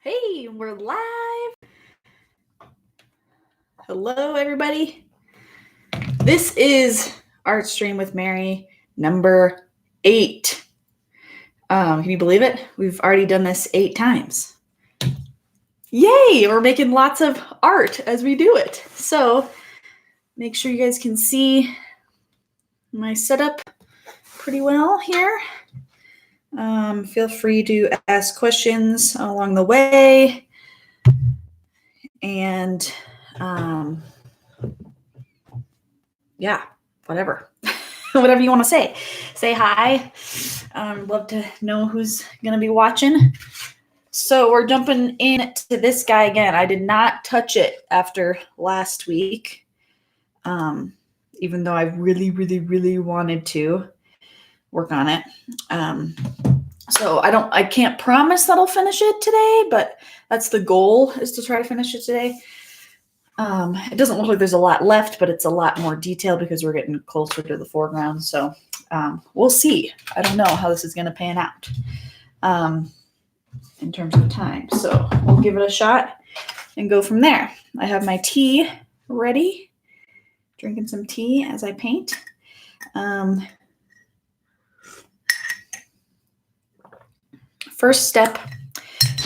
Hey, we're live. Hello, everybody. This is ArtStream with Mary, number 8. Can you believe it? We've already done this 8 times. Yay! We're making lots of art as we do it. So make sure you guys can see my setup pretty well here. Feel free to ask questions along the way. And yeah, whatever. Whatever you want to say. Say hi. Love to know who's going to be watching. So we're jumping into this guy again. I did not touch it after last week, even though I really, really, really wanted to work on it. So I can't promise that I'll finish it today, but that's the goal, is to try to finish it today. It doesn't look like there's a lot left, but it's a lot more detailed because we're getting closer to the foreground. So we'll see. I don't know how this is going to pan out in terms of time. So we'll give it a shot and go from there. I have my tea ready, drinking some tea as I paint. First step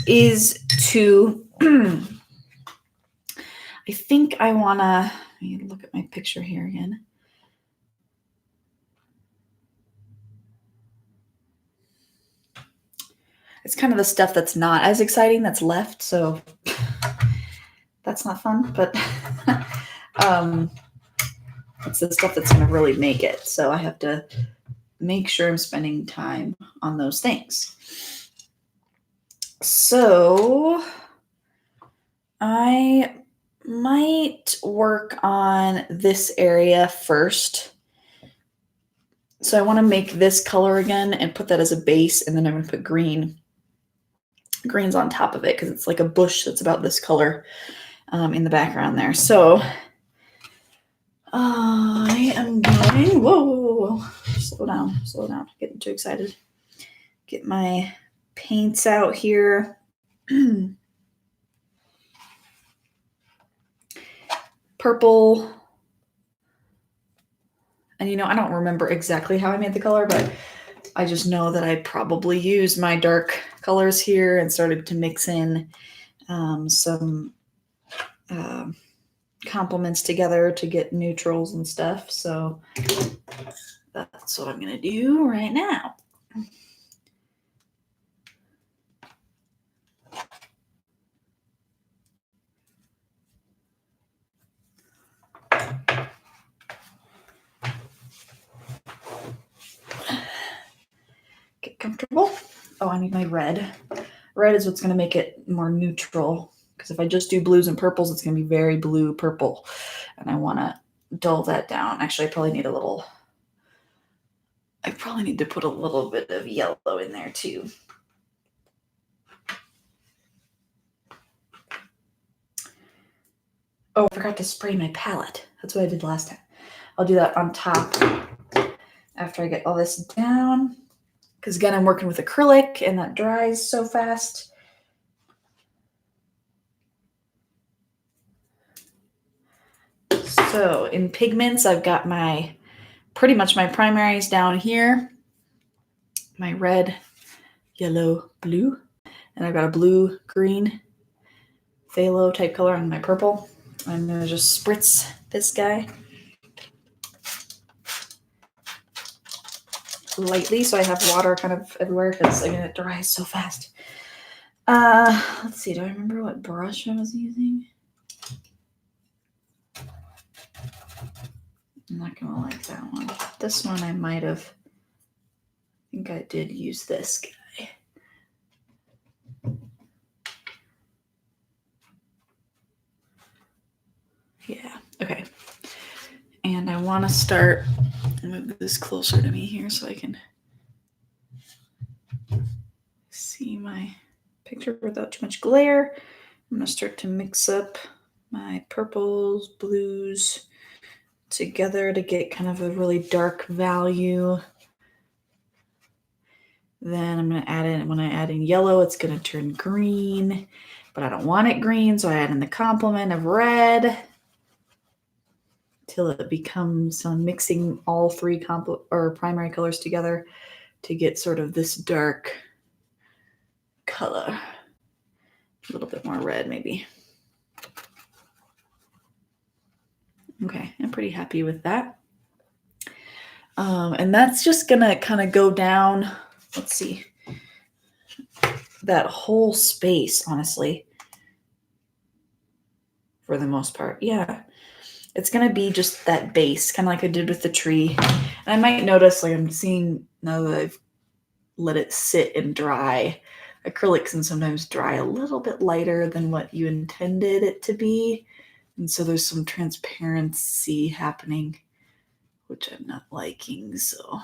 is to I think I want to, let me look at my picture here again. It's kind of the stuff that's not as exciting that's left, so that's not fun, but it's the stuff that's going to really make it. So I have to make sure I'm spending time on those things. So I might work on this area first. So I want to make this color again and put that as a base, and then I'm going to put greens on top of it because it's like a bush that's about this color in the background there. So I am going, whoa, slow down, getting too excited. Get my paints out here. Purple. And I don't remember exactly how I made the color, but I just know that I probably used my dark colors here and started to mix in some complements together to get neutrals and stuff. So that's what I'm going to do right now. Get comfortable. Oh, I need my red. Red is what's going to make it more neutral, because if I just do blues and purples, it's going to be very blue purple, and I want to dull that down. Actually, I probably need to put a little bit of yellow in there too. Oh, I forgot to spray my palette. That's what I did last time. I'll do that on top after I get all this down, because again, I'm working with acrylic and that dries so fast. So in pigments, I've got pretty much my primaries down here. My red, yellow, blue. And I've got a blue, green, phthalo type color on my purple. I'm going to just spritz this guy lightly so I have water kind of everywhere, because again, it dries so fast. Let's see, do I remember what brush I was using? I'm not going to like that one. This one I might have, I think I did use this guy. Yeah, okay. And I want to start, move this closer to me here so I can see my picture without too much glare. I'm going to start to mix up my purples, blues together to get kind of a really dark value. Then I'm going to add in, when I add in yellow, it's going to turn green, but I don't want it green. So I add in the complement of red till it becomes, so I'm mixing all three primary colors together to get sort of this dark color. A little bit more red maybe. Okay, I'm pretty happy with that. And that's just gonna kind of go down, let's see, that whole space, honestly, for the most part. Yeah, it's gonna be just that base, kind of like I did with the tree. And I might notice, like I'm seeing now that I've let it sit and dry, acrylics can sometimes dry a little bit lighter than what you intended it to be. And so there's some transparency happening, which I'm not liking, so.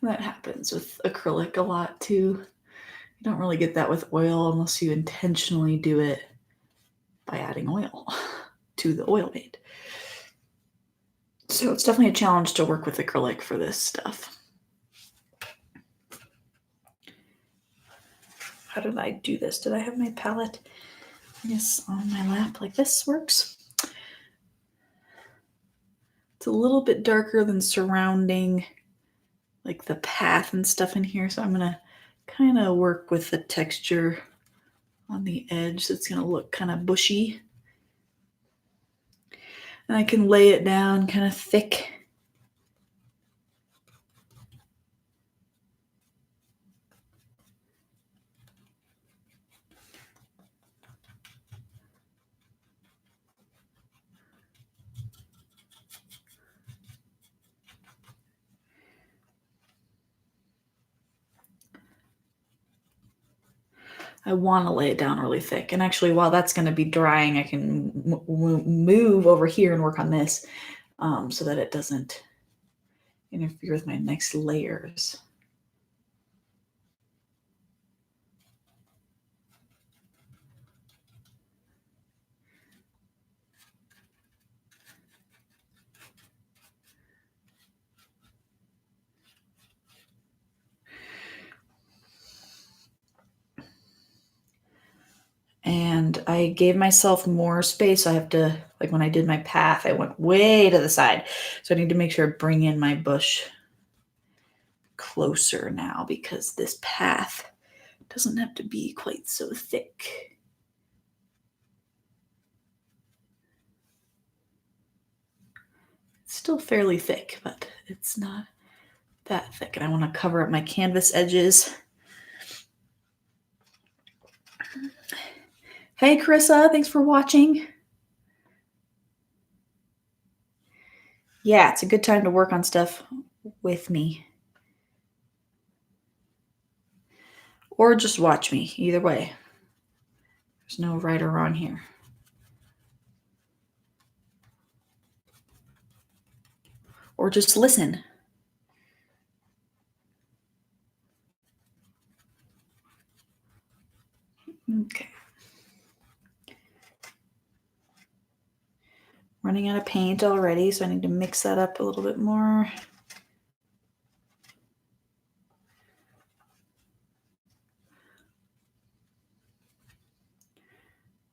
That happens with acrylic a lot too. You don't really get that with oil unless you intentionally do it by adding oil to the oil paint. So it's definitely a challenge to work with acrylic for this stuff. How did I do this? Did I have my palette, I guess, on my lap like this works? It's a little bit darker than surrounding, like the path and stuff in here. So I'm going to kind of work with the texture on the edge. So it's going to look kind of bushy. And I can lay it down kind of thick. I want to lay it down really thick. And actually, while that's going to be drying, I can move over here and work on this so that it doesn't interfere with my next layers. And I gave myself more space. So I have to, like when I did my path, I went way to the side. So I need to make sure I bring in my bush closer now because this path doesn't have to be quite so thick. It's still fairly thick, but it's not that thick. And I want to cover up my canvas edges. Hey, Carissa, thanks for watching. Yeah, it's a good time to work on stuff with me. Or just watch me, either way. There's no right or wrong here. Or just listen. Okay. Running out of paint already, so I need to mix that up a little bit more.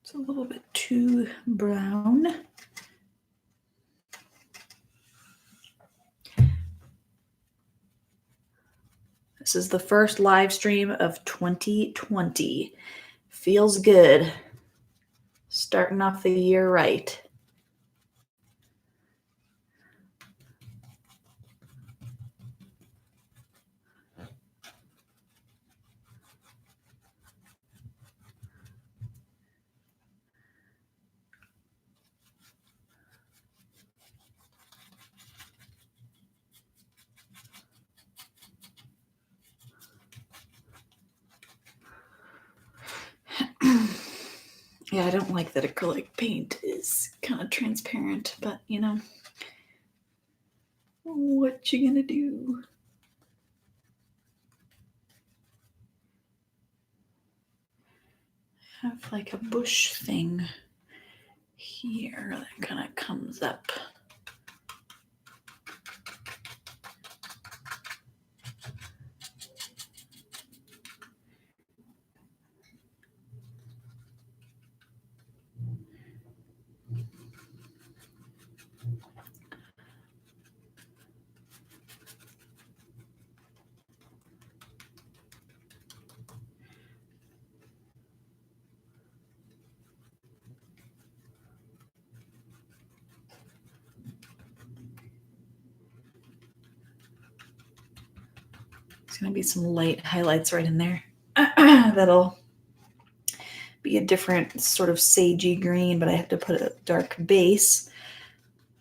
It's a little bit too brown. This is the first live stream of 2020. Feels good. Starting off the year right. Yeah, I don't like that acrylic paint is kind of transparent, but you know, what you gonna do? have like a bush thing here that kind of comes up. There's going to be some light highlights right in there. That'll be a different sort of sagey green, but I have to put a dark base,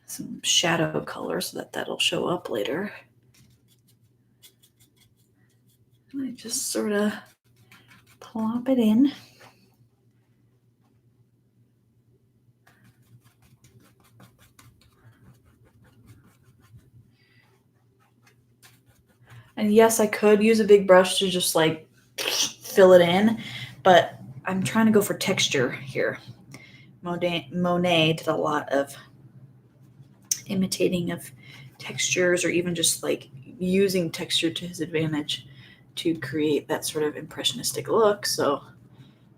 some shadow color so that that'll show up later. And I just sort of plop it in. And yes, I could use a big brush to just like fill it in, but I'm trying to go for texture here. Monet did a lot of imitating of textures, or even just like using texture to his advantage to create that sort of impressionistic look. So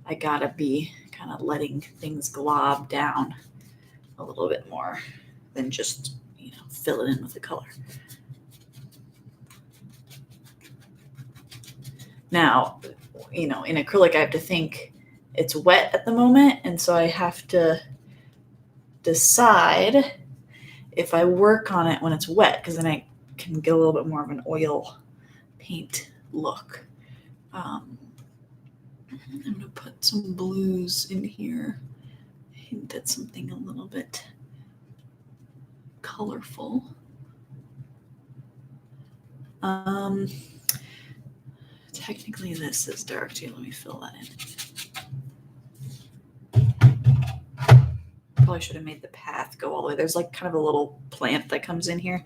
I gotta be kind of letting things glob down a little bit more than just, fill it in with the color. Now, in acrylic, I have to think it's wet at the moment, and so I have to decide if I work on it when it's wet, because then I can get a little bit more of an oil paint look. I'm going to put some blues in here, hint at something a little bit colorful. Technically this is dark too. Let me fill that in. Probably should have made the path go all the way. There's like kind of a little plant that comes in here.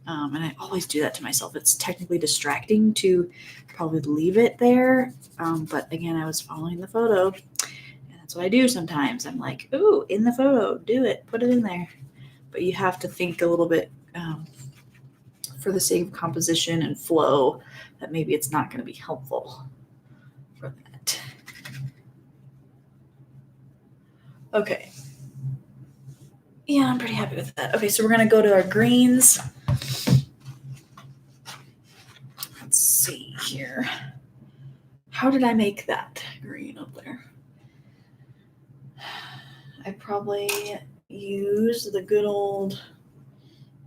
And I always do that to myself. It's technically distracting to probably leave it there. But again, I was following the photo, and that's what I do sometimes. I'm like, ooh, in the photo, do it, put it in there. But you have to think a little bit for the sake of composition and flow that maybe it's not going to be helpful for that. Okay. Yeah, I'm pretty happy with that. Okay, so we're going to go to our greens. Let's see here. How did I make that green up there? I probably use the good old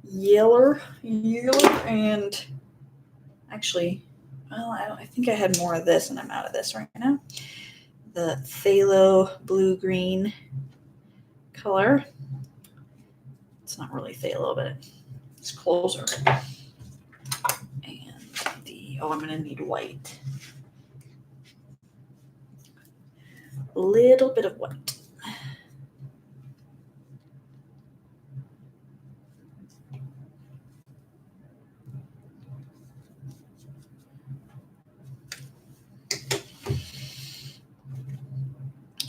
yeller, and actually, well, I think I had more of this and I'm out of this right now. The phthalo blue-green color. It's not really phthalo, but it's closer. And I'm going to need white. A little bit of white.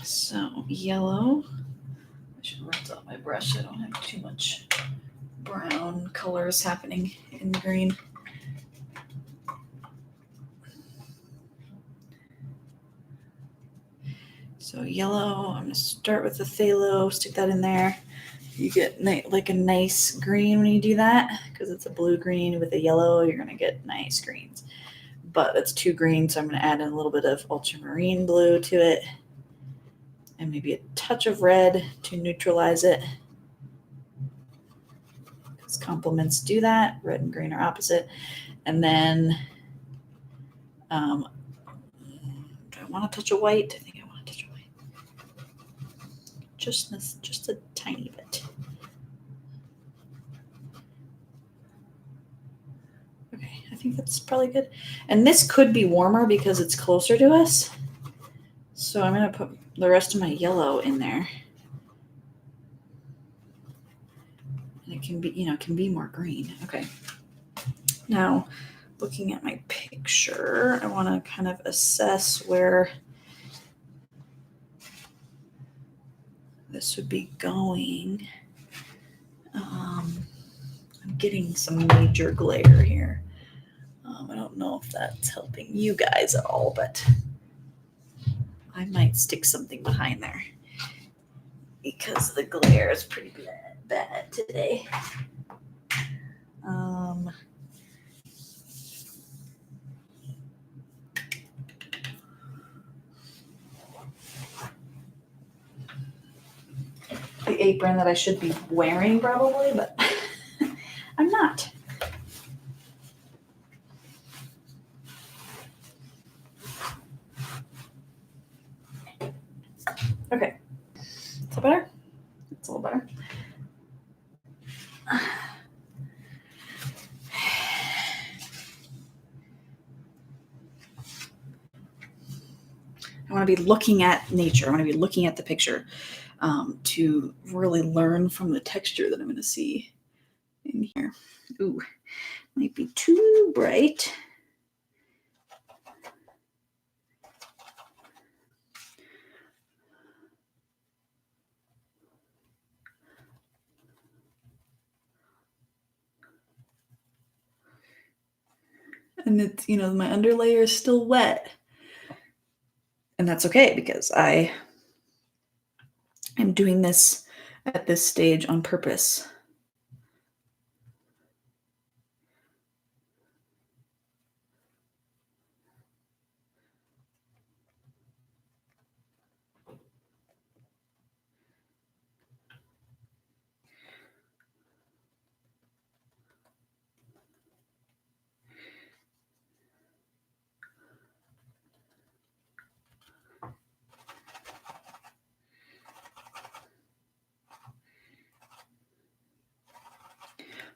So yellow. I should rinse out my brush so I don't have too much brown colors happening in the green. So yellow, I'm going to start with the phthalo, stick that in there. You get like a nice green when you do that, because it's a blue-green with a yellow, you're going to get nice greens. But it's too green, so I'm going to add in a little bit of ultramarine blue to it, and maybe a touch of red to neutralize it. Because complements do that. Red and green are opposite. And then, do I want a touch of white? I think I want a touch of white. Just a tiny bit. Okay, I think that's probably good. And this could be warmer because it's closer to us. So I'm going to put the rest of my yellow in there. And it can be more green. Okay. Now, looking at my picture, I want to kind of assess where this would be going. I'm getting some major glare here. I don't know if that's helping you guys at all, but I might stick something behind there because the glare is pretty bad today. The apron that I should be wearing probably, but I'm not. Okay. Is that better? It's a little better. I want to be looking at nature. I want to be looking at the picture to really learn from the texture that I'm going to see in here. Ooh, might be too bright. And it's, my underlayer is still wet. And that's okay because I am doing this at this stage on purpose.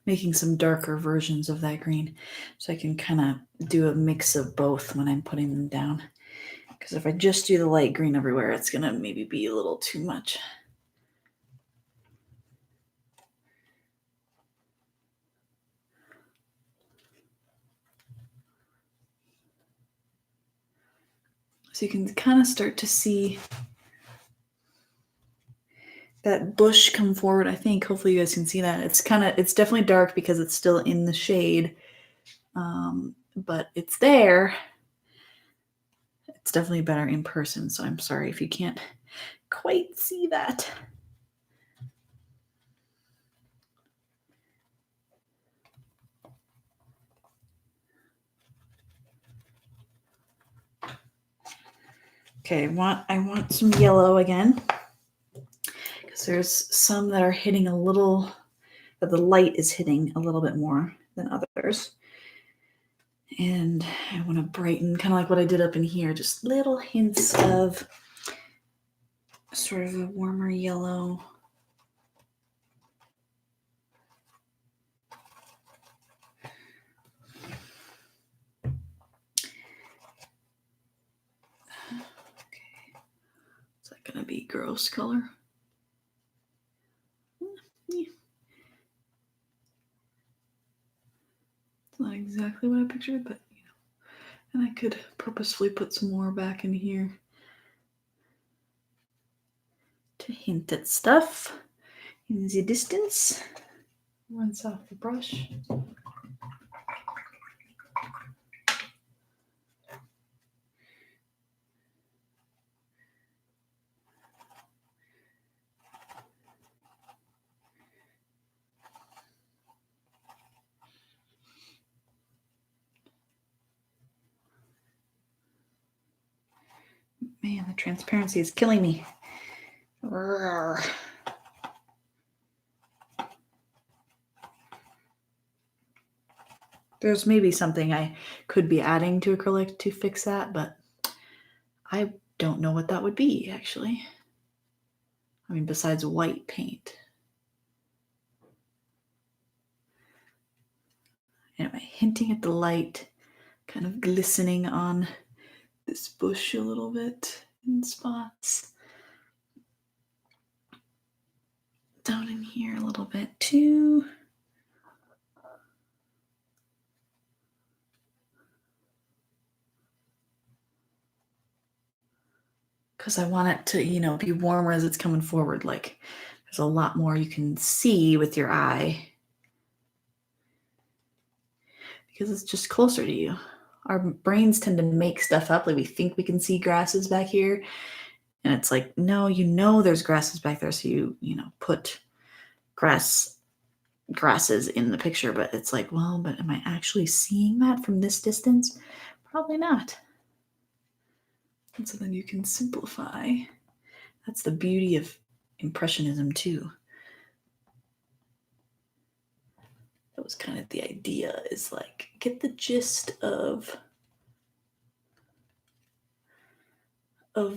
Making some darker versions of that green so I can kind of do a mix of both when I'm putting them down. Because if I just do the light green everywhere, it's going to maybe be a little too much. So you can kind of start to see that bush come forward. I think hopefully you guys can see that. It's definitely dark because it's still in the shade. But it's there. It's definitely better in person. So I'm sorry if you can't quite see that. Okay, I want some yellow again. Because there's some that are hitting a little, that the light is hitting a little bit more than others. And I want to brighten, kind of like what I did up in here, just little hints of sort of a warmer yellow. Okay, is that going to be gross color? Yeah. It's not exactly what I pictured, but and I could purposefully put some more back in here to hint at stuff in the distance. Rinse off the brush. Man, the transparency is killing me. There's maybe something I could be adding to acrylic to fix that, but I don't know what that would be, actually. I mean, besides white paint. Anyway, hinting at the light, kind of glistening on this bush a little bit in spots. Down in here a little bit too. because I want it to, you know, be warmer as it's coming forward. Like there's a lot more you can see with your eye because it's just closer to you. Our brains tend to make stuff up. Like we think we can see grasses back here. And it's like, no, you know there's grasses back there. So you know, put grasses in the picture. But it's like, well, but am I actually seeing that from this distance? Probably not. And so then you can simplify. That's the beauty of Impressionism too. That was kind of the idea, is like get the gist of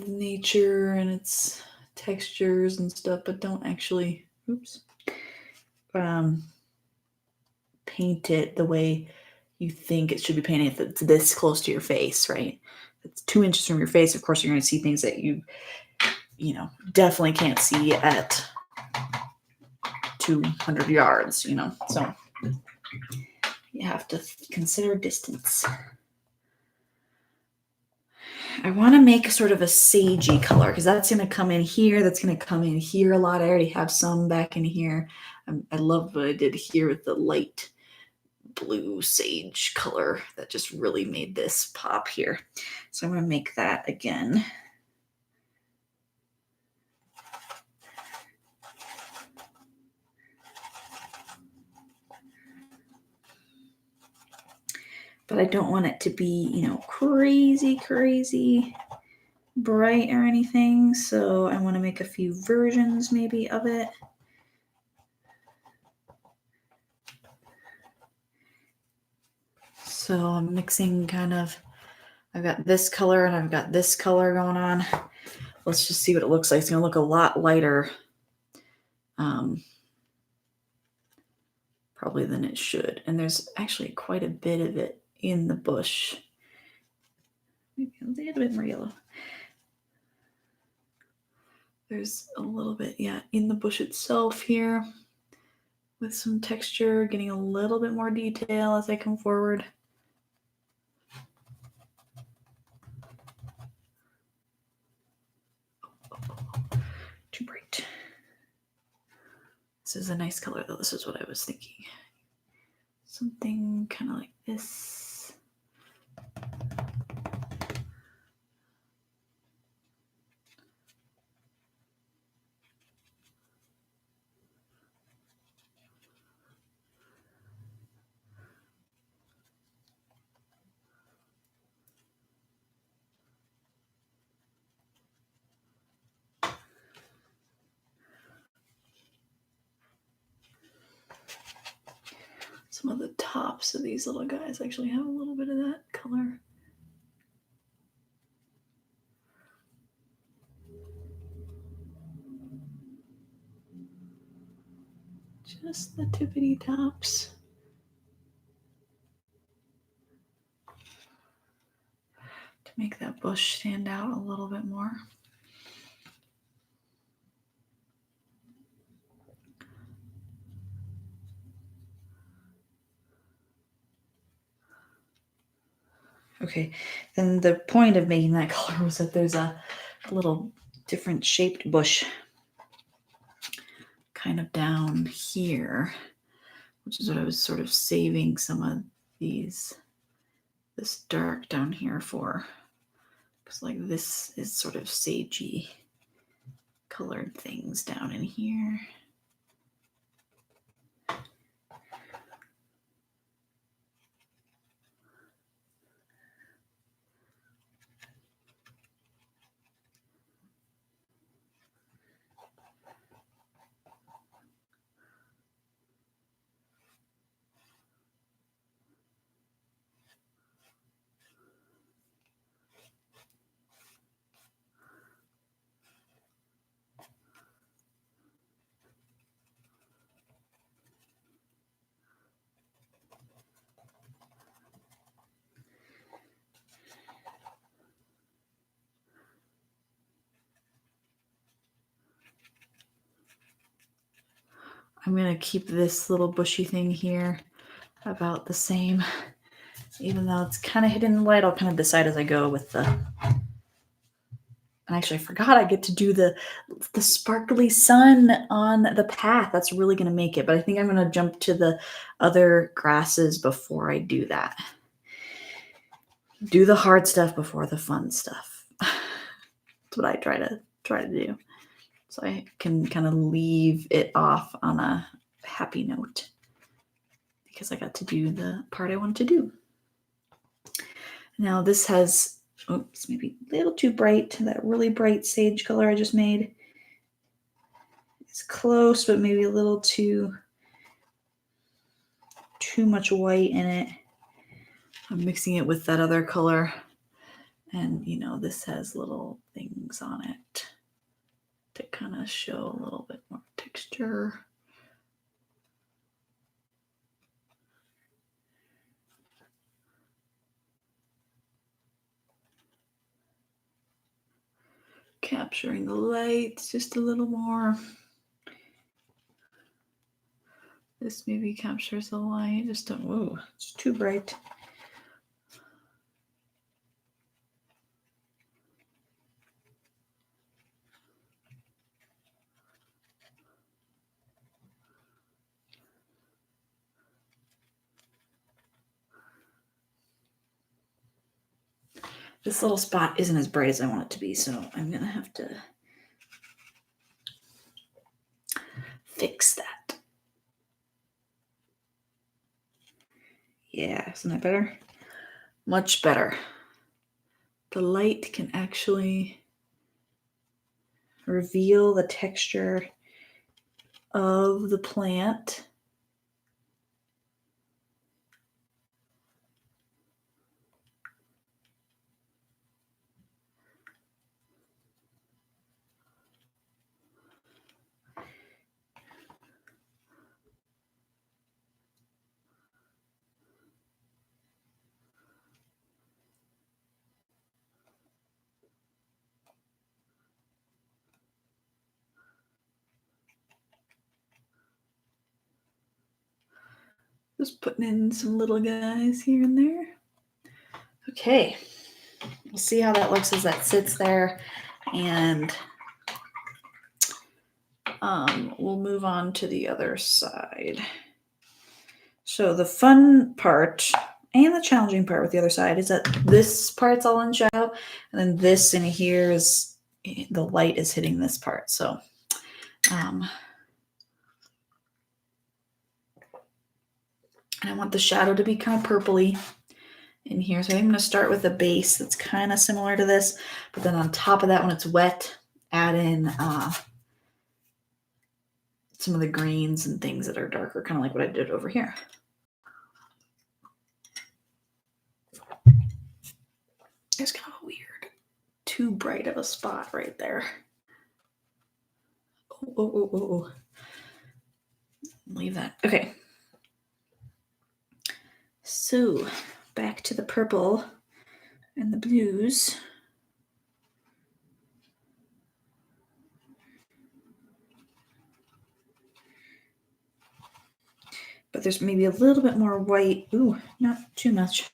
nature and its textures and stuff, but don't actually paint it the way you think it should be painted if it's this close to your face, right? If it's 2 inches from your face, of course you're going to see things that you know, definitely can't see at 200 yards, you know. So you have to consider distance. I want to make sort of a sagey color because that's going to come in here. That's going to come in here a lot. I already have some back in here. I love what I did here with the light blue sage color that just really made this pop here. So I'm going to make that again. But I don't want it to be, you know, crazy bright or anything. So I want to make a few versions maybe of it. So I'm mixing kind of, I've got this color and I've got this color going on. Let's just see what it looks like. It's going to look a lot lighter probably than it should. And there's actually quite a bit of it in the bush. Maybe a little bit more yellow. There's a little bit, yeah, in the bush itself here with some texture, getting a little bit more detail as I come forward. Too bright. This is a nice color though. This is what I was thinking. Something kind of like this. Some of the tops of these little guys actually have a little bit of that color. Just the tippity tops. To make that bush stand out a little bit more. Okay, and the point of making that color was that there's a little different shaped bush kind of down here, which is what I was sort of saving some of this dark down here for. Because like this is sort of sagey colored things down in here. I'm going to keep this little bushy thing here about the same. Even though it's kind of hidden in the light, I'll kind of decide as I go with the actually, I forgot I get to do the sparkly sun on the path. That's really going to make it. But I think I'm going to jump to the other grasses before I do that. Do the hard stuff before the fun stuff. That's what I try to do. So I can kind of leave it off on a happy note because I got to do the part I wanted to do. Now this has, oops, maybe a little too bright. That really bright sage color I just made. It's close, but maybe a little too much white in it. I'm mixing it with that other color. And, you know, this has little things on it to kind of show a little bit more texture. Capturing the light just a little more. This maybe captures the light. Just don't, ooh, it's too bright. This little spot isn't as bright as I want it to be, so I'm going to have to fix that. Yeah, isn't that better? Much better. The light can actually reveal the texture of the plant. Just putting in some little guys here and there. Okay, we'll see how that looks as that sits there, and we'll move on to the other side. So the fun part and the challenging part with the other side is that this part's all in shadow, and then this in here is, the light is hitting this part. So and I want the shadow to be kind of purpley in here. So I'm going to start with a base that's kind of similar to this, but then on top of that, when it's wet, add in some of the greens and things that are darker, kind of like what I did over here. It's kind of a weird, too bright of a spot right there. Oh. Leave that. Okay. So back to the purple and the blues. But there's maybe a little bit more white. Ooh, not too much.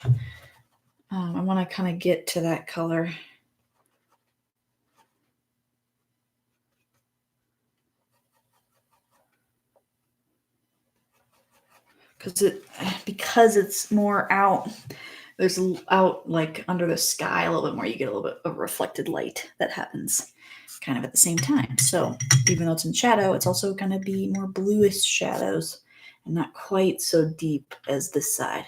I want to kind of get to that color. Because it's more out, there's out like under the sky a little bit more, you get a little bit of reflected light that happens kind of at the same time. So even though it's in shadow, it's also going to be more bluish shadows and not quite so deep as this side.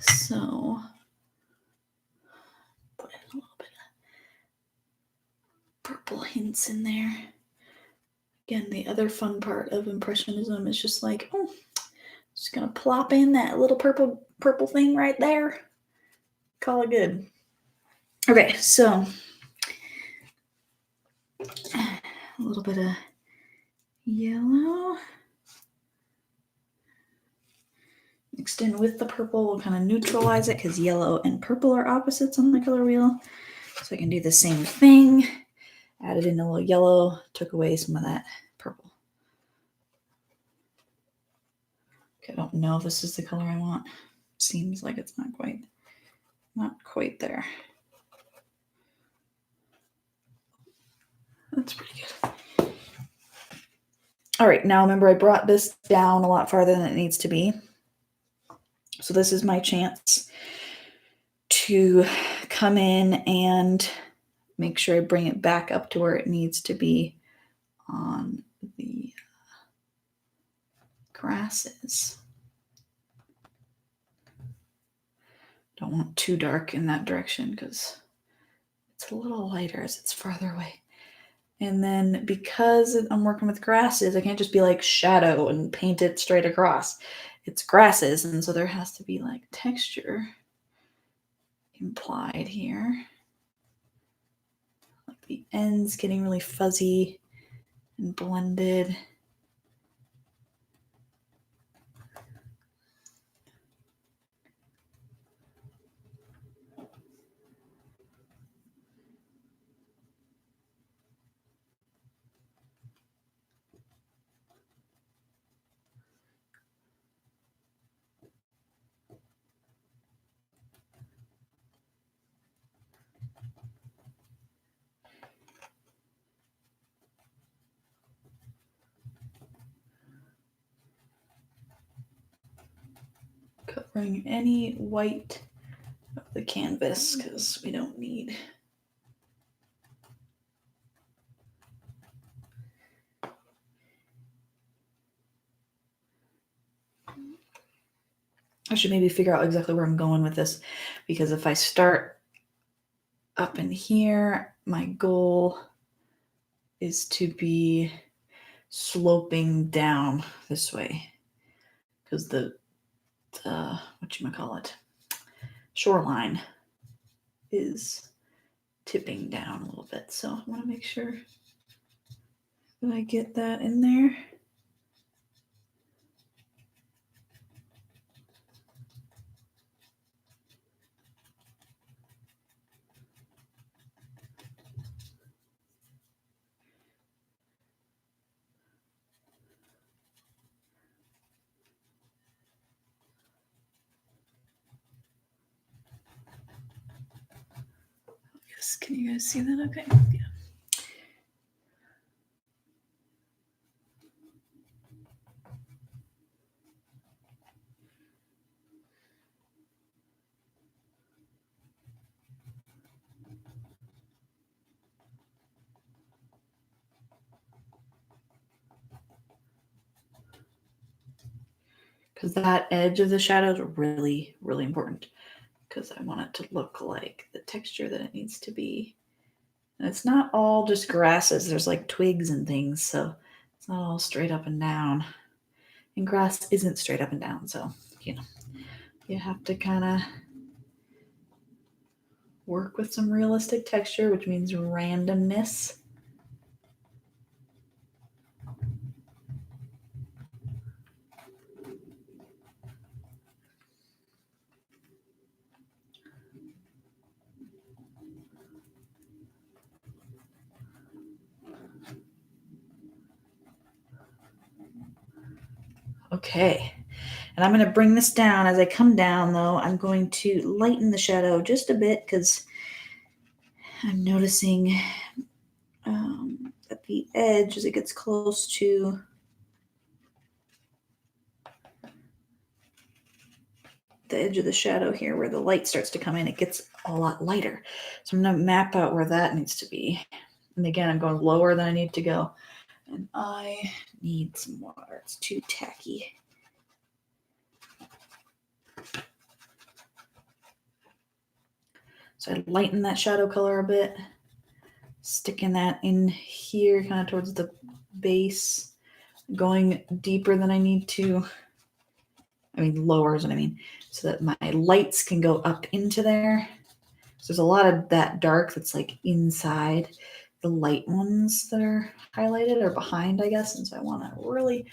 So put in a little bit of purple hints in there. Again, the other fun part of Impressionism is just like, oh, just gonna plop in that little purple thing right there. Call it good. Okay, so a little bit of yellow mixed in with the purple will kind of neutralize it because yellow and purple are opposites on the color wheel. So I can do the same thing. Added in a little yellow, took away some of that purple. Okay, I don't know if this is the color I want. Seems like it's not quite. Not quite there. That's pretty good. All right, now remember I brought this down a lot farther than it needs to be. So this is my chance to come in and make sure I bring it back up to where it needs to be on the grasses. Don't want too dark in that direction because it's a little lighter as it's farther away. And then because I'm working with grasses, I can't just be like shadow and paint it straight across. It's grasses, and so there has to be like texture implied here. Like the ends getting really fuzzy and blended. Covering any white of the canvas because we don't need. I should maybe figure out exactly where I'm going with this, because if I start up in here, my goal is to be sloping down this way because the shoreline is tipping down a little bit. So I want to make sure that I get that in there. Yes, can you guys see that? Okay. Yeah. Because that edge of the shadow is really, really important, because I want it to look like the texture that it needs to be. And it's not all just grasses. There's like twigs and things, so it's not all straight up and down. And grass isn't straight up and down, so you have to kind of work with some realistic texture, which means randomness. Okay, and I'm going to bring this down. As I come down, though, I'm going to lighten the shadow just a bit because I'm noticing at the edge, as it gets close to the edge of the shadow here, where the light starts to come in, it gets a lot lighter. So I'm going to map out where that needs to be. And again, I'm going lower than I need to go. And I need some water. It's too tacky. So I lighten that shadow color a bit, sticking that in here kind of towards the base, going deeper than I need to. I mean, lower is what I mean, so that my lights can go up into there. So there's a lot of that dark that's like inside. The light ones that are highlighted are behind, I guess. And so I want to really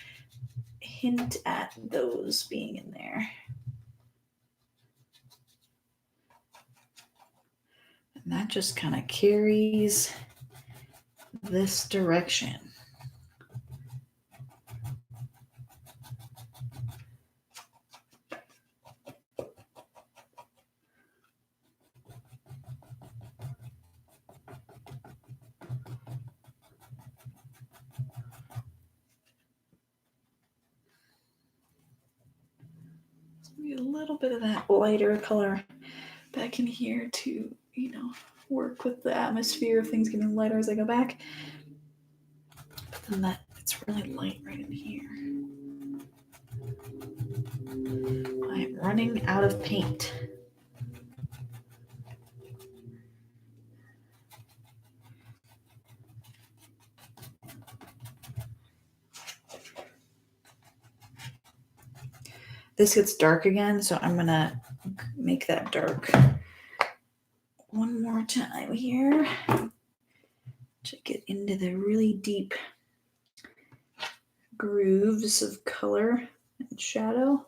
hint at those being in there. And that just kind of carries this direction. Maybe a little bit of that lighter color back in here to, you know, work with the atmosphere of things getting lighter as I go back. But then that it's really light right in here. I am running out of paint. This gets dark again, so I'm gonna make that dark one more time here to get into the really deep grooves of color and shadow.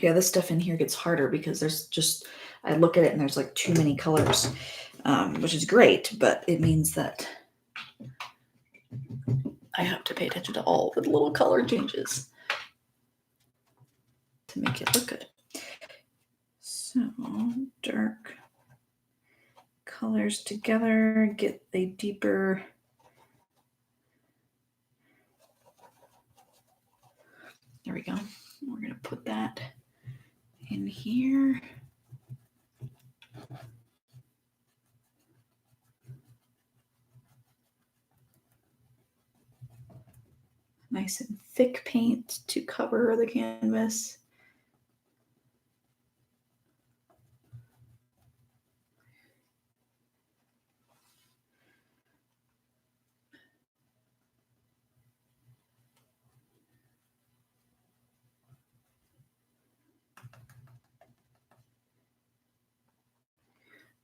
Yeah, this stuff in here gets harder because there's just, I look at it and there's like too many colors, which is great, but it means that I have to pay attention to all the little color changes to make it look good. So dark colors together, get a deeper there we go. We're going to put that in here. Nice and thick paint to cover the canvas.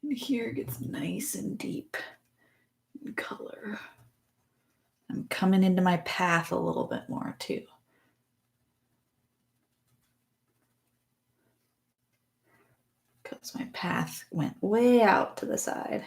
And here gets nice and deep in color. I'm coming into my path a little bit more too. Because my path went way out to the side.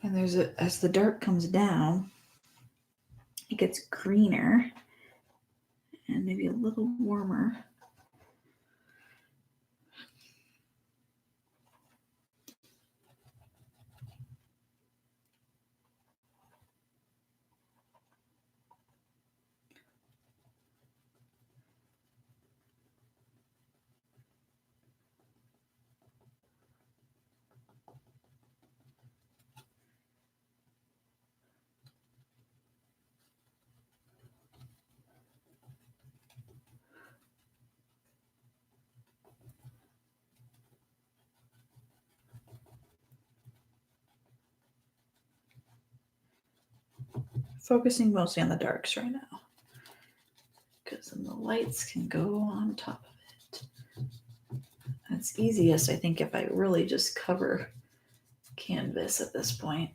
And there's as the dark comes down, it gets greener and maybe a little warmer. Focusing mostly on the darks right now, because then the lights can go on top of it. And it's easiest, I think, if I really just cover canvas at this point.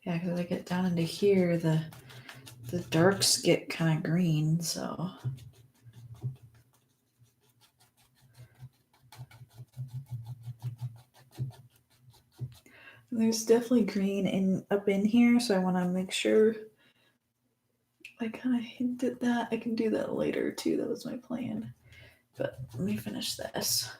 Yeah, because I get down into here, the darks get kind of green, so. There's definitely green up in here, so I want to make sure I kind of hinted that. I can do that later too. That was my plan. But let me finish this.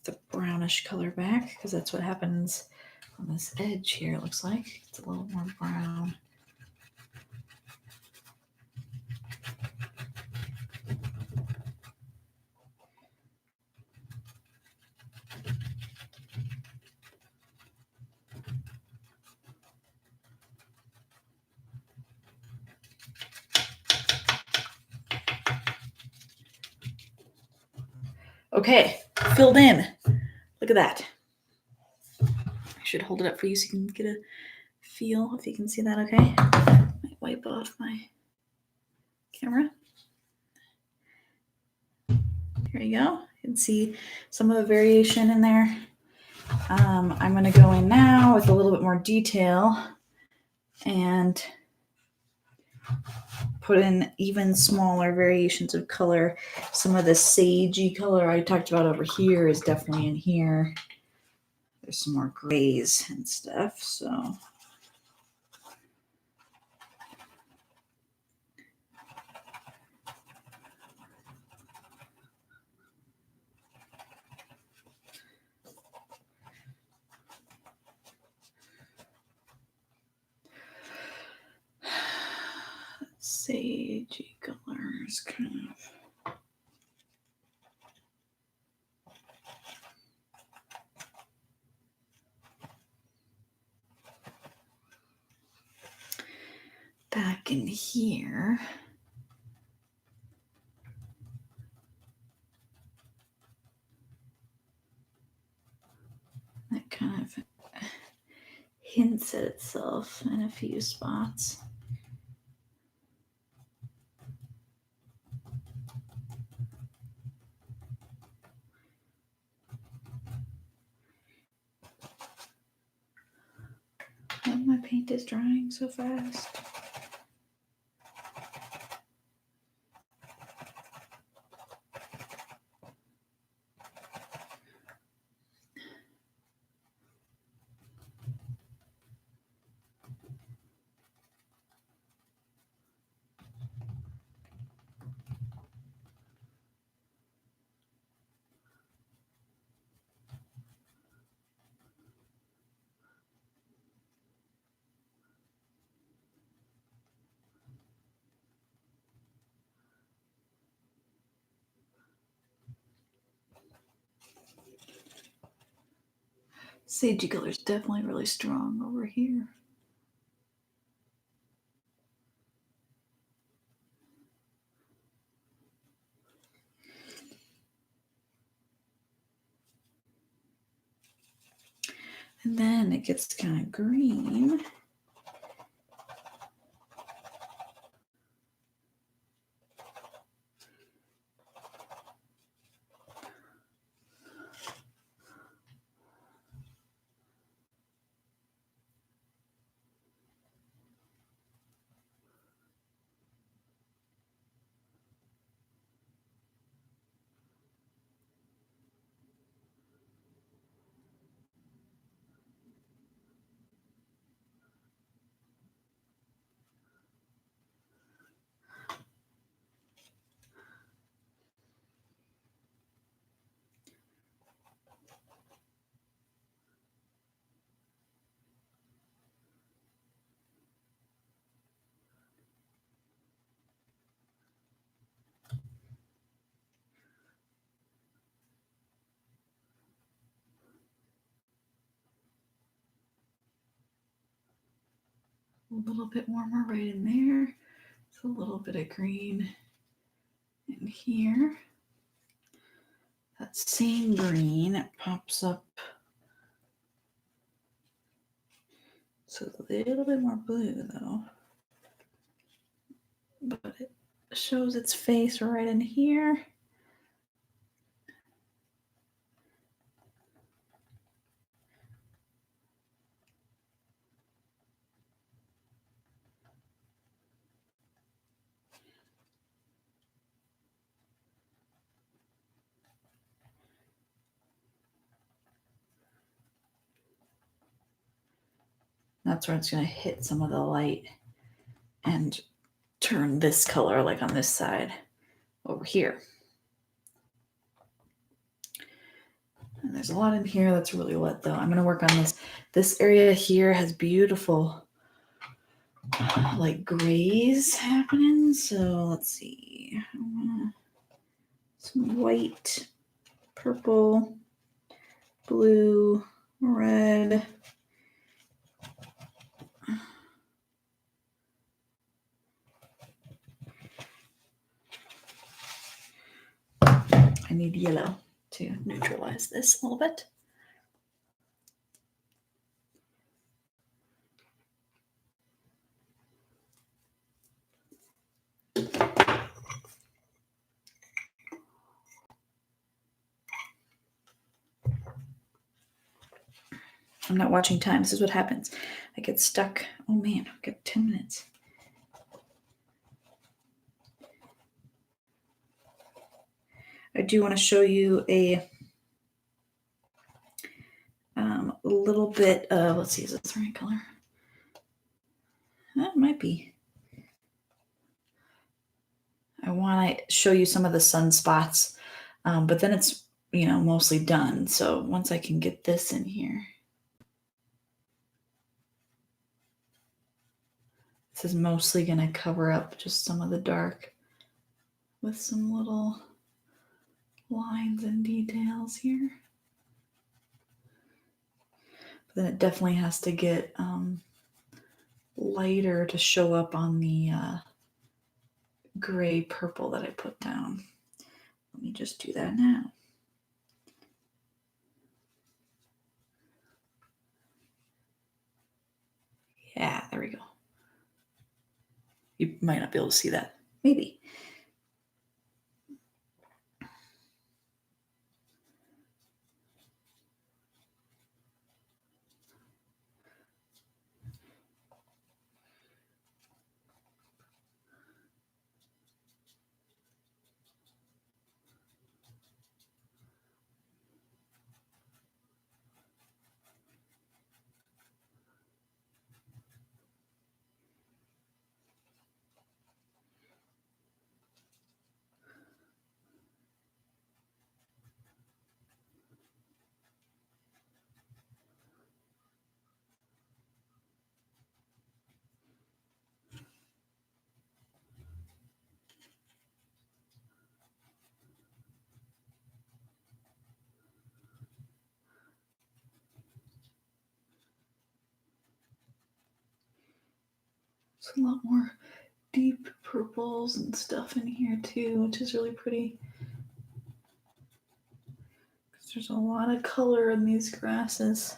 The brownish color back because that's what happens on this edge here. It looks like it's a little more brown. Okay, filled in. Look at that. I should hold it up for you so you can get a feel if you can see that okay. Might wipe off my camera. Here you go. You can see some of the variation in there. I'm going to go in now with a little bit more detail and put in even smaller variations of color. Some of the sagey color I talked about over here is definitely in here. There's some more grays and stuff, so. Sagey colors, kind of. Back in here. That kind of hints at itself in a few spots. Oh, my paint is drying so fast. Sagey color is definitely really strong over here. And then it gets kind of green. A little bit warmer right in there. It's a little bit of green in here. That same green, it pops up. It's a little bit more blue though. But it shows its face right in here. That's where it's going to hit some of the light and turn this color, like on this side, over here. And there's a lot in here that's really wet though. I'm going to work on this. This area here has beautiful like grays happening. So let's see. Some white, purple, blue, red. I need yellow to neutralize this a little bit. I'm not watching time. This is what happens. I get stuck. Oh man, I've got 10 minutes. I do want to show you a little bit of, let's see, is this the right color? That might be. I want to show you some of the sunspots, but then it's, mostly done. So once I can get this in here. This is mostly going to cover up just some of the dark with some little lines and details here. But then it definitely has to get lighter to show up on the gray purple that I put down. Let me just do that now. Yeah, there we go. You might not be able to see that. Maybe. There's a lot more deep purples and stuff in here too, which is really pretty. There's a lot of color in these grasses.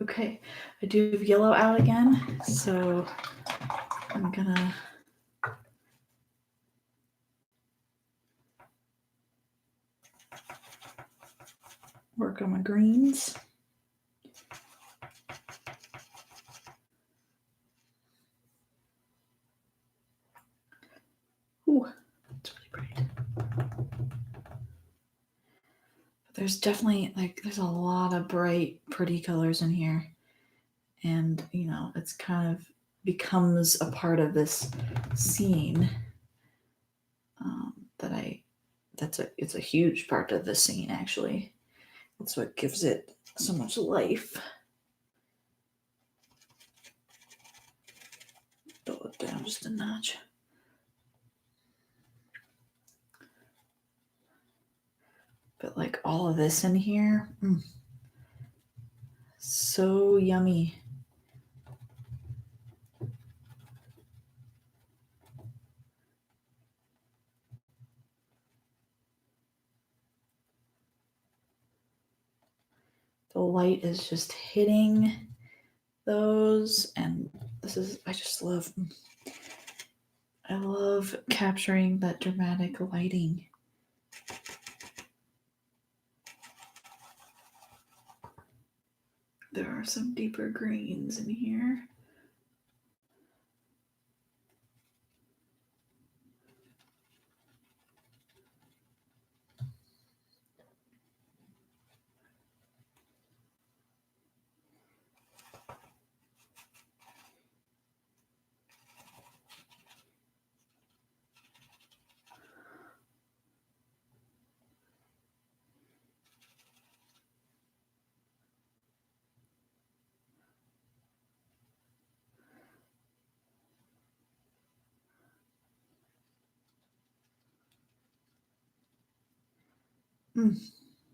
Okay, I do have yellow out again, so I'm gonna work on my greens. Ooh, that's really pretty. There's definitely, there's a lot of bright, pretty colors in here. And, it's kind of becomes a part of this scene it's a huge part of the scene, actually. That's what gives it so much life. Dull it down just a notch. But like all of this in here, so yummy. The light is just hitting those, and this is, I love capturing that dramatic lighting. There are some deeper greens in here.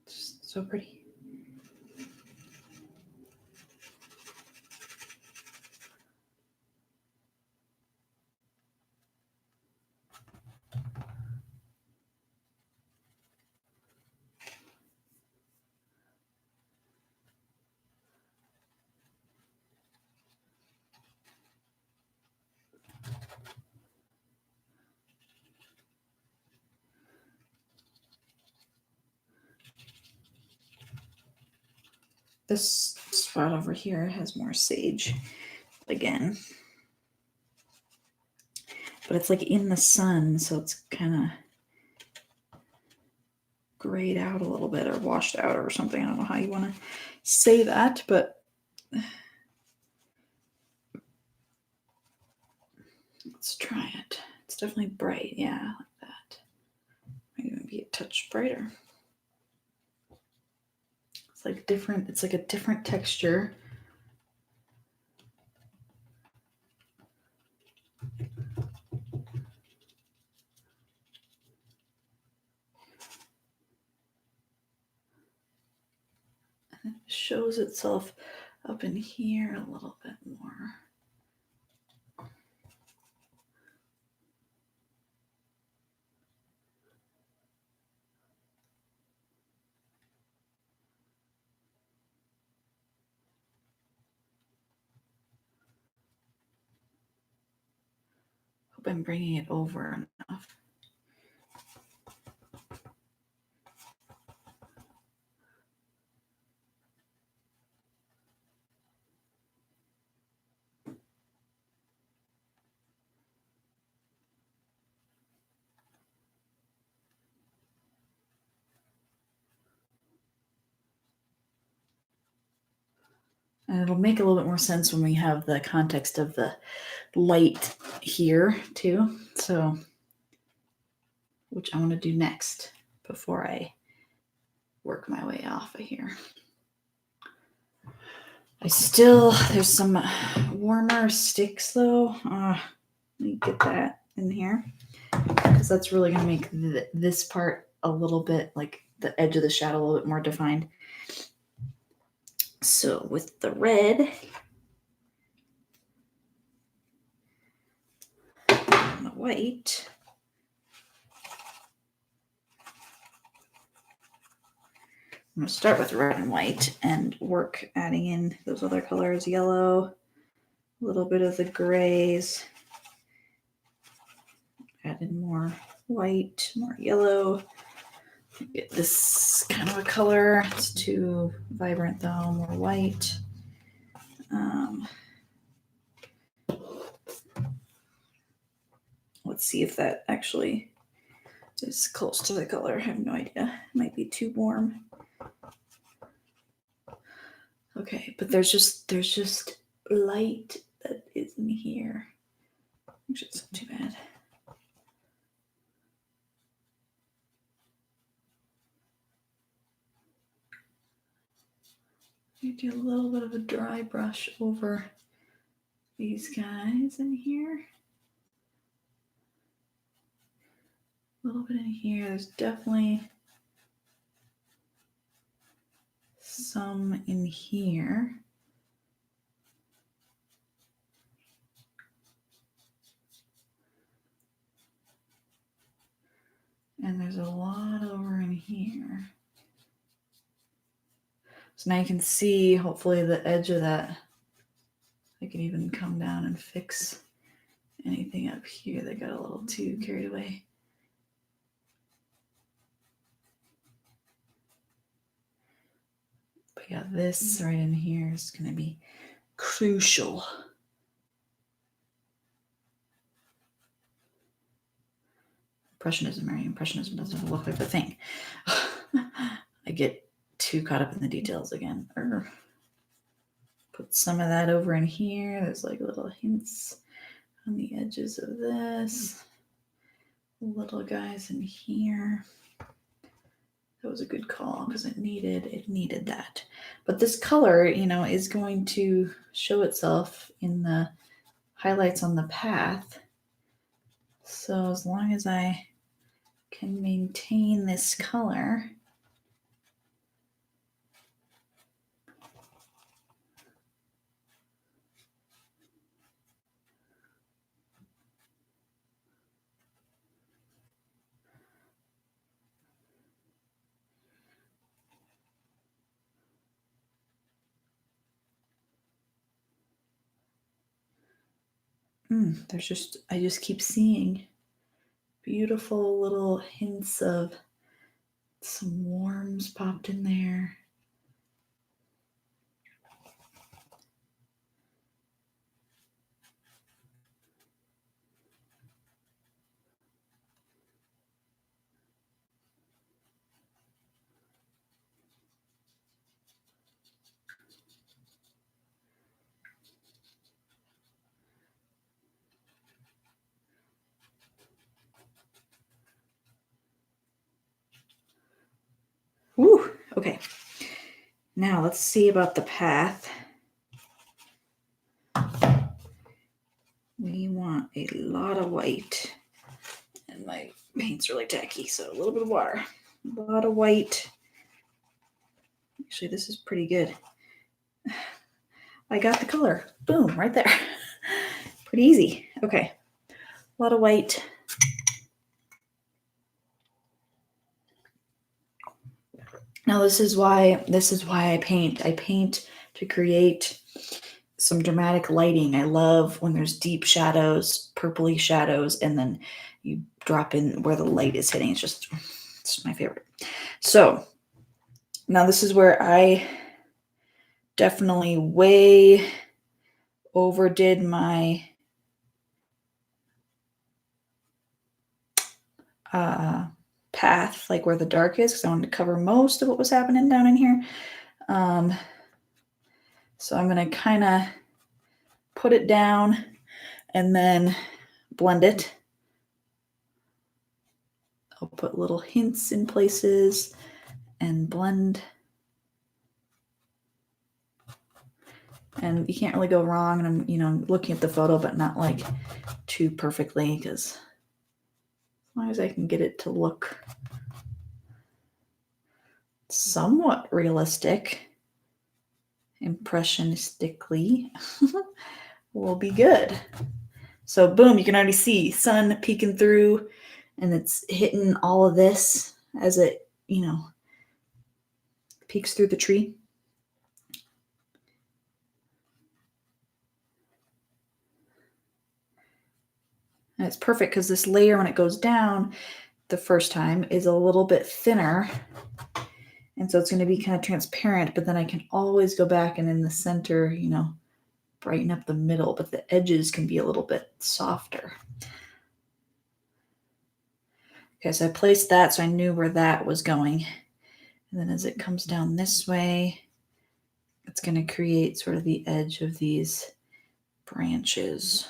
Just so pretty. This spot over here has more sage again. But it's like in the sun, so it's kind of grayed out a little bit or washed out or something. I don't know how you want to say that, but let's try it. It's definitely bright. Yeah, like that. Might even be a touch brighter. It's like different. It's like a different texture. And it shows itself up in here a little bit more. Hope I'm bringing it over enough. And it'll make a little bit more sense when we have the context of the light here too. So, which I want to do next before I work my way off of here. There's some warmer sticks though. Let me get that in here because that's really going to make this part a little bit, like the edge of the shadow, a little bit more defined. So with the red and the white, I'm going to start with red and white and work adding in those other colors, yellow, a little bit of the grays, add in more white, more yellow. Get this kind of a color. It's too vibrant though, more white. Let's see if that actually is close to the color. I have no idea. It might be too warm. Okay, but there's just light that is in here, which is not too bad. You do a little bit of a dry brush over these guys in here. A little bit in here. There's definitely some in here. And there's a lot over in here. So now you can see, hopefully, the edge of that. I can even come down and fix anything up here that got a little too carried away. But yeah, this right in here is going to be crucial. Impressionism, right? Impressionism doesn't look like the thing. I get too caught up in the details again. Put some of that over in here. There's like little hints on the edges of this. Little guys in here. That was a good call because it needed that. But this color, is going to show itself in the highlights on the path. So as long as I can maintain this color, I just keep seeing beautiful little hints of some worms popped in there. Woo, okay. Now let's see about the path. We want a lot of white. And my paint's really tacky, so a little bit of water. A lot of white. Actually, this is pretty good. I got the color. Boom, right there. Pretty easy. Okay. A lot of white. Now this is why I paint. I paint to create some dramatic lighting. I love when there's deep shadows, purpley shadows, and then you drop in where the light is hitting. It's my favorite. So now this is where I definitely way overdid my path, like where the dark is, because I wanted to cover most of what was happening down in here. So I'm going to kind of put it down and then blend it. I'll put little hints in places and blend. And you can't really go wrong. And I'm, looking at the photo, but not like too perfectly, because as long as I can get it to look somewhat realistic, impressionistically, will be good. So boom, you can already see sun peeking through, and it's hitting all of this as it, peeks through the tree. And it's perfect because this layer, when it goes down the first time, is a little bit thinner. And so it's going to be kind of transparent, but then I can always go back and in the center, brighten up the middle, but the edges can be a little bit softer. Okay, so I placed that so I knew where that was going. And then as it comes down this way, it's going to create sort of the edge of these branches.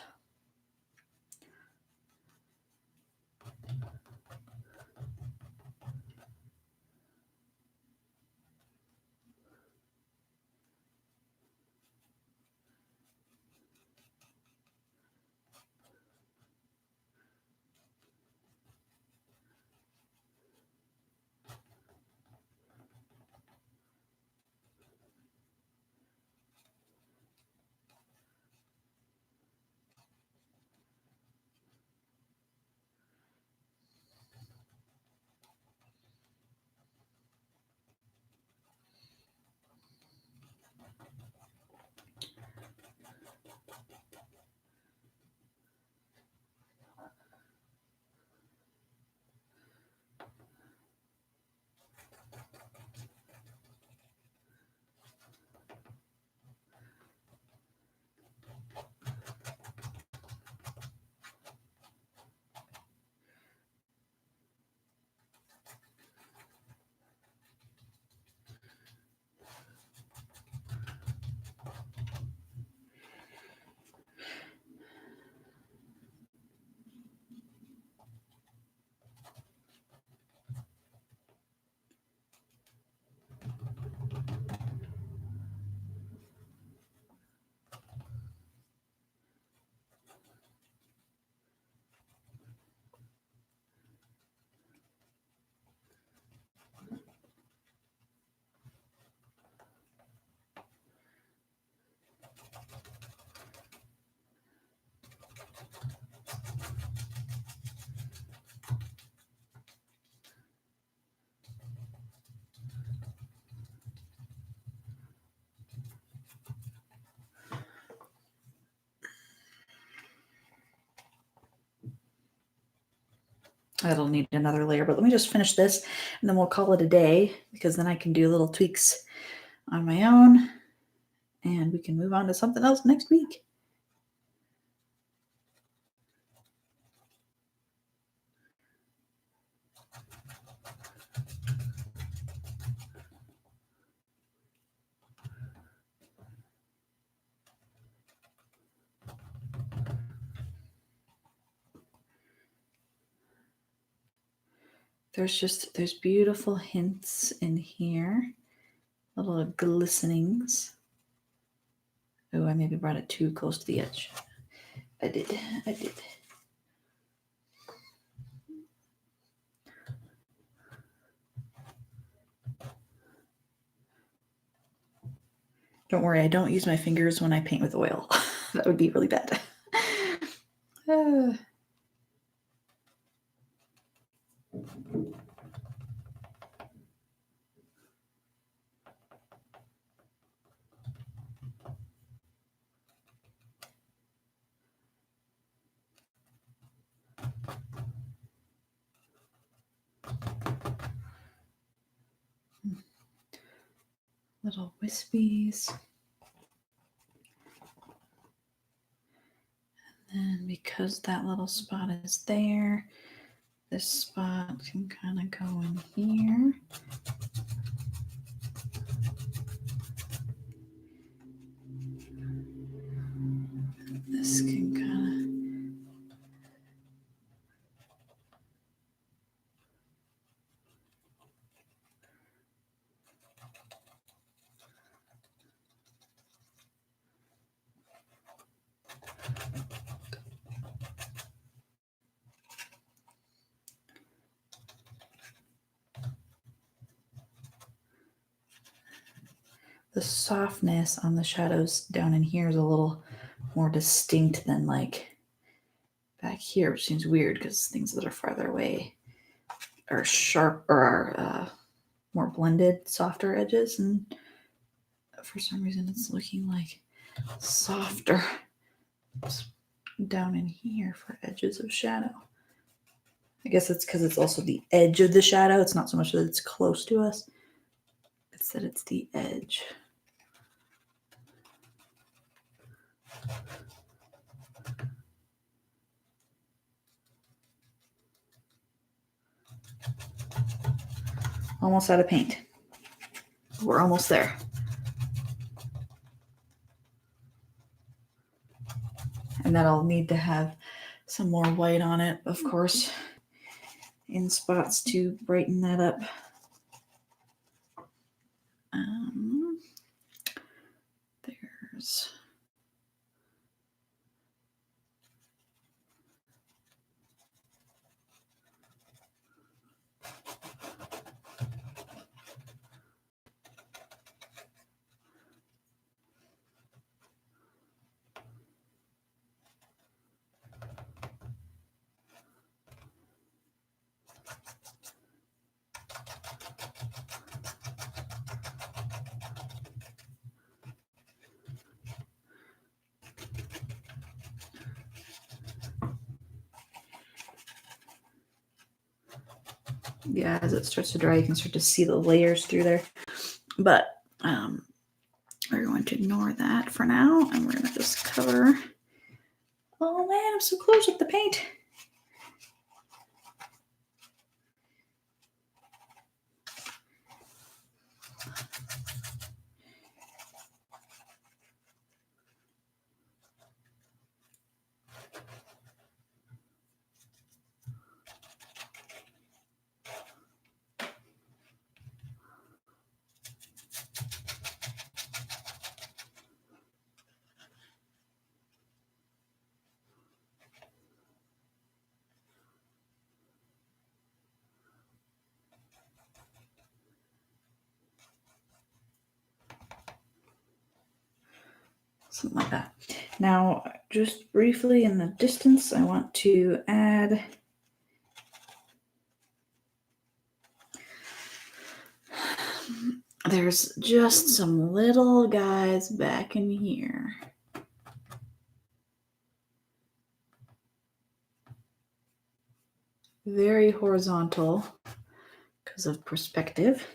That'll need another layer, but let me just finish this and then we'll call it a day, because then I can do little tweaks on my own and we can move on to something else next week. There's beautiful hints in here, little glistenings. Oh, I maybe brought it too close to the edge. I did. Don't worry, I don't use my fingers when I paint with oil. That would be really bad. Little wispies. And then because that little spot is there, this spot can kind of go in here. This can kind of... The softness on the shadows down in here is a little more distinct than like back here, which seems weird because things that are farther away are sharp or are more blended, softer edges, and for some reason it's looking like softer down in here for edges of shadow. I guess it's because it's also the edge of the shadow. It's not so much that it's close to us, it's that it's the edge. Almost out of paint. We're almost there. And that'll need to have some more white on it, of course, in spots to brighten that up. There's... yeah, as it starts to dry, you can start to see the layers through there. But we're going to ignore that for now, and we're going to just cover. Oh man, I'm so close with the paint. Something like that. Now, just briefly in the distance, I want to add there's just some little guys back in here. very horizontal because of perspective.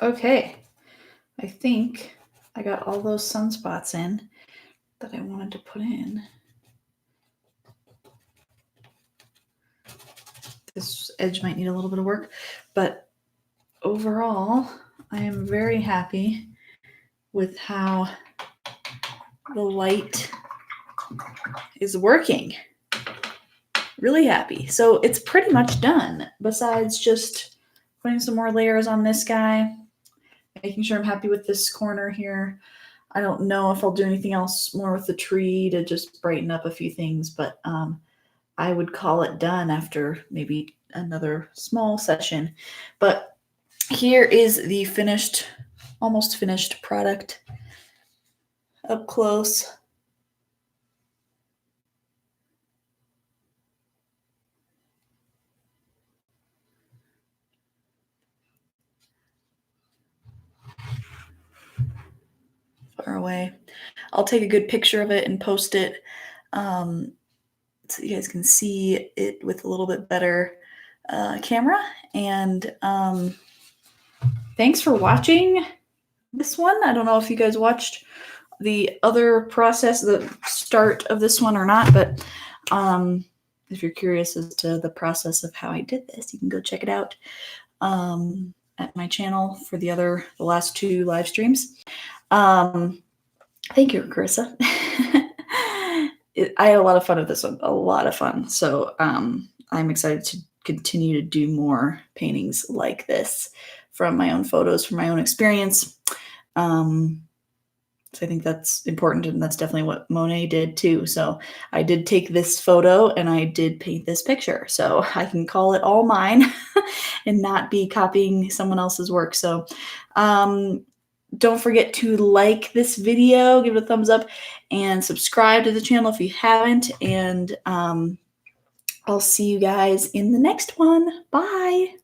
Okay, I think I got all those sunspots in that I wanted to put in. This edge might need a little bit of work, but overall, I am very happy with how the light is working. Really happy. So it's pretty much done, besides just putting some more layers on this guy, making sure I'm happy with this corner here. I don't know if I'll do anything else more with the tree to just brighten up a few things, but I would call it done after maybe another small session. But here is the finished, almost finished product up close. Far away. I'll take a good picture of it and post it so you guys can see it with a little bit better camera. And thanks for watching this one. I don't know if you guys watched the other process, the start of this one or not, but if you're curious as to the process of how I did this, you can go check it out at my channel for the last 2 live streams. Thank you, Carissa. I had a lot of fun with this one, a lot of fun. So I'm excited to continue to do more paintings like this from my own photos, from my own experience. So I think that's important, and that's definitely what Monet did too. So I did take this photo and I did paint this picture. So I can call it all mine and not be copying someone else's work. So don't forget to like this video, give it a thumbs up, and subscribe to the channel if you haven't. And I'll see you guys in the next one. Bye.